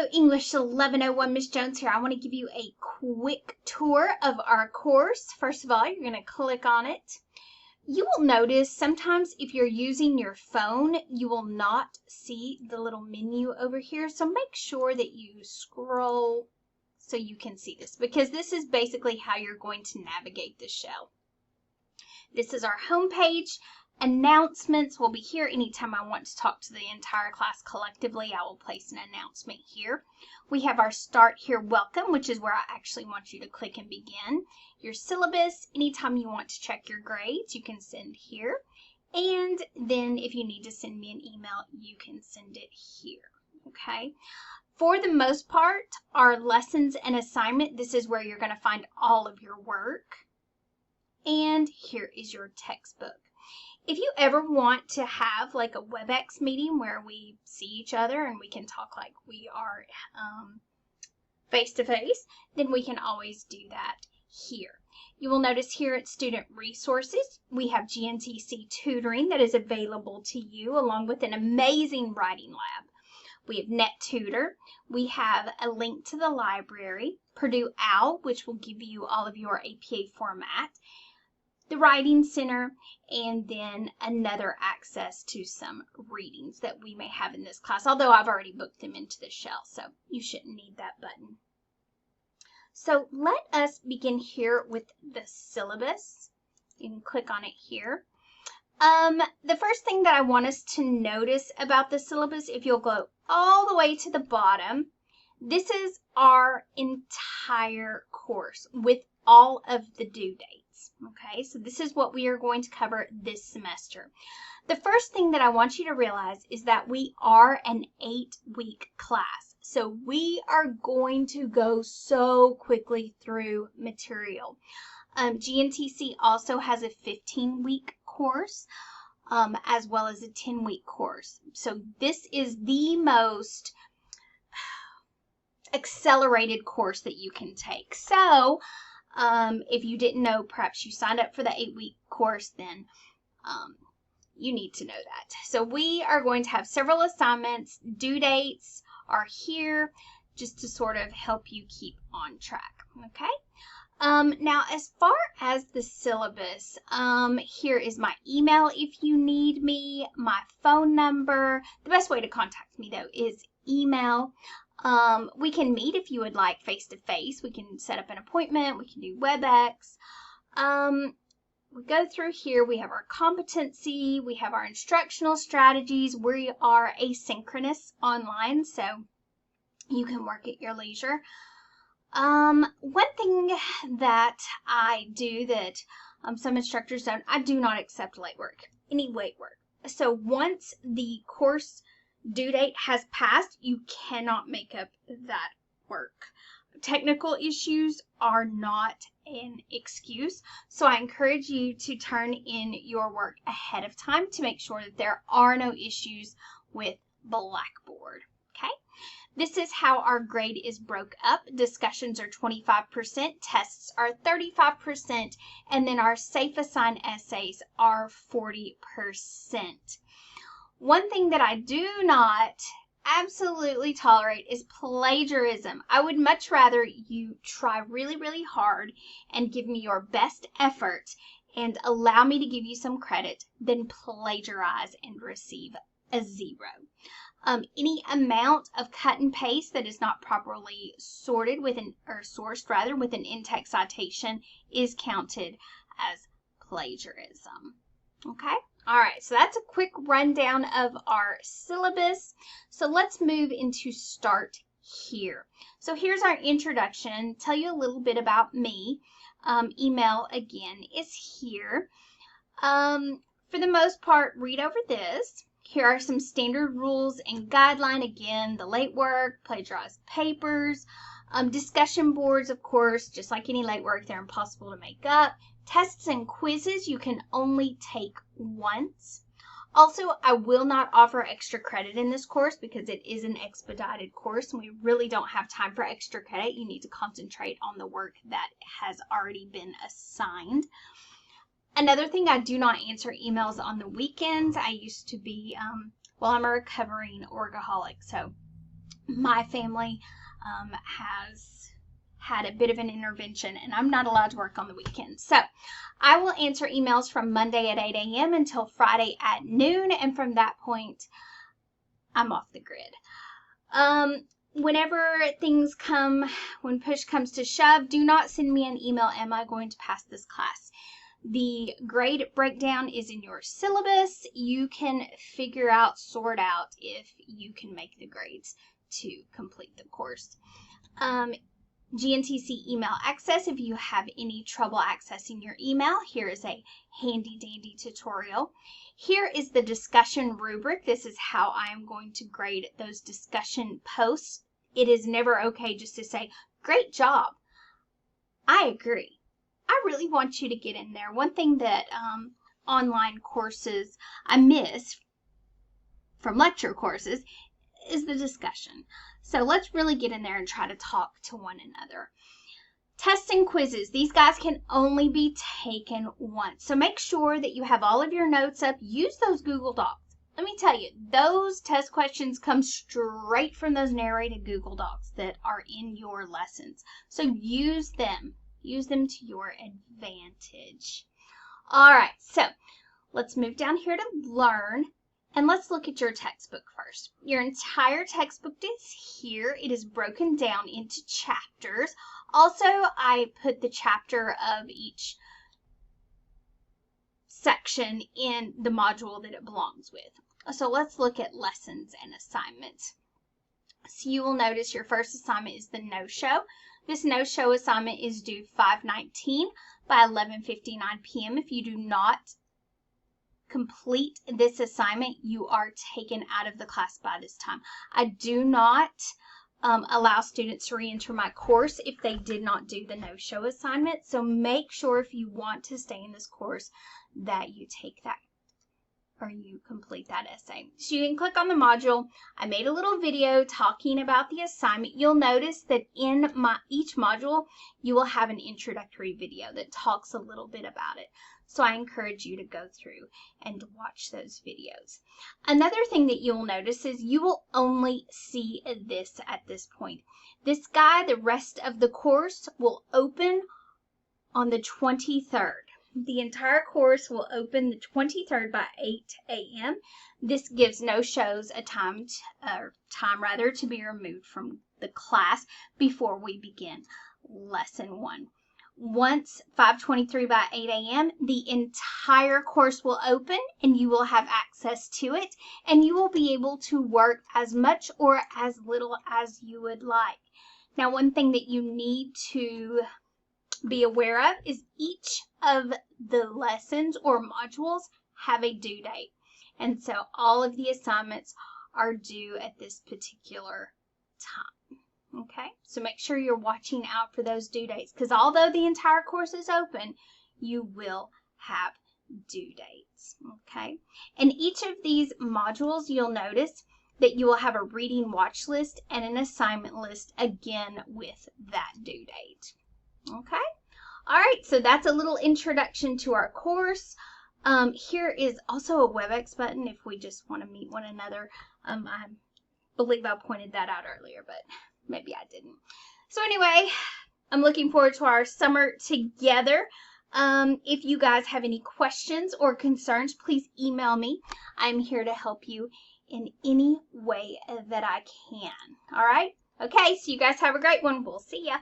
Hello, English 1101, Miss Jones here. I want to give you a quick tour of our course. First of all, you're going to click on it. You will notice sometimes if you're using your phone, you will not see the little menu over here. So make sure that you scroll so you can see this, because this is basically how you're going to navigate the shell. This is our home page. Announcements will be here. Anytime I want to talk to the entire class collectively, I will place an announcement here. We have our start here welcome, which is where I actually want you to click and begin. Your syllabus, anytime you want to check your grades, you can send here. And then if you need to send me an email, you can send it here. Okay. For the most part, our lessons and assignment, this is where you're going to find all of your work. And here is your textbook. If you ever want to have like a WebEx meeting where we see each other and we can talk like we are face-to-face, then we can always do that here. You will notice here at Student Resources, we have GNTC tutoring that is available to you along with an amazing writing lab. We have NetTutor. We have a link to the library, Purdue OWL, which will give you all of your APA format, the Writing Center, and then another access to some readings that we may have in this class, although I've already booked them into the shell, so you shouldn't need that button. So let us begin here with the syllabus. You can click on it here. The first thing that I want us to notice about the syllabus, if you'll go all the way to the bottom, this is our entire course with all of the due dates. Okay, so this is what we are going to cover this semester. The first thing that I want you to realize is that we are an 8-week class. So we are going to go so quickly through material. GNTC also has a 15-week course as well as a 10-week course. So this is the most accelerated course that you can take. So if you didn't know, perhaps you signed up for the 8-week course, then you need to know that. So we are going to have several assignments. Due dates are here just to sort of help you keep on track. Okay. Now, as far as the syllabus, here is my email if you need me, my phone number. The best way to contact me, though, is email. We can meet if you would like face-to-face. We can set up an appointment. We can do WebEx. We go through here. We have our competency. We have our instructional strategies. We are asynchronous online, so you can work at your leisure. One thing that I do that some instructors don't, I do not accept late work, any late work. So once the course due date has passed, you cannot make up that work. Technical issues are not an excuse, so I encourage you to turn in your work ahead of time to make sure that there are no issues with Blackboard. Okay, this is how our grade is broke up. Discussions are 25%, tests are 35%, and then our safe assigned essays are 40%. One thing that I do not absolutely tolerate is plagiarism. I would much rather you try really, really hard and give me your best effort and allow me to give you some credit than plagiarize and receive a 0. Any amount of cut and paste that is not properly sorted with sourced rather with an in-text citation is counted as plagiarism. Okay? All right, so that's a quick rundown of our syllabus. So let's move into start here. So here's our introduction, tell you a little bit about me. Email again is here. For the most part, read over this. Here are some standard rules and guideline. Again, the late work, plagiarized papers, discussion boards, of course, just like any late work, they're impossible to make up. Tests and quizzes you can only take once. Also, I will not offer extra credit in this course because it is an expedited course and we really don't have time for extra credit. You need to concentrate on the work that has already been assigned. Another thing, I do not answer emails on the weekends. I used to be, well, I'm a recovering workaholic, so my family has had a bit of an intervention and I'm not allowed to work on the weekends. So I will answer emails from Monday at 8 a.m. until Friday at noon, and from that point, I'm off the grid. Whenever things come, when push comes to shove, do not send me an email, am I going to pass this class? The grade breakdown is in your syllabus. You can figure out, sort out if you can make the grades to complete the course. GNTC email access. If you have any trouble accessing your email, here is a handy dandy tutorial. Here is the discussion rubric. This is how I am going to grade those discussion posts. It is never okay just to say, great job. I agree. I really want you to get in there. One thing that online courses I miss from lecture courses is the discussion. So let's really get in there and try to talk to one another. Tests and quizzes. These guys can only be taken once. So make sure that you have all of your notes up. Use those Google Docs. Let me tell you, those test questions come straight from those narrated Google Docs that are in your lessons. So use them. Use them to your advantage. All right, so let's move down here to learn. And let's look at your textbook first. Your entire textbook is here. It is broken down into chapters. Also, I put the chapter of each section in the module that it belongs with. So let's look at lessons and assignments. So you will notice your first assignment is the no-show. This no-show assignment is due 5/19 by 11:59 p.m. If you do not complete this assignment, you are taken out of the class by this time. I do not allow students to re-enter my course if they did not do the no-show assignment. So make sure if you want to stay in this course that you take that or you complete that essay. So you can click on the module. I made a little video talking about the assignment. You'll notice that in each module, you will have an introductory video that talks a little bit about it. So I encourage you to go through and watch those videos. Another thing that you'll notice is you will only see this at this point. This guide, the rest of the course, will open on the 23rd. The entire course will open the 23rd by 8 a.m. This gives no-shows a time to be removed from the class before we begin lesson 1. Once 5:23 by 8 a.m., the entire course will open and you will have access to it, and you will be able to work as much or as little as you would like. Now, one thing that you need to be aware of is each of the lessons or modules have a due date. And so all of the assignments are due at this particular time. Okay, so make sure you're watching out for those due dates, because although the entire course is open, you will have due dates. Okay, and each of these modules, you'll notice that you will have a reading watch list and an assignment list, again with that due date. Okay, all right, so that's a little introduction to our course. Here is also a WebEx button if we just want to meet one another. I believe I pointed that out earlier, but maybe I didn't. So anyway, I'm looking forward to our summer together. If you guys have any questions or concerns, please email me. I'm here to help you in any way that I can. All right? Okay, so you guys have a great one. We'll see ya.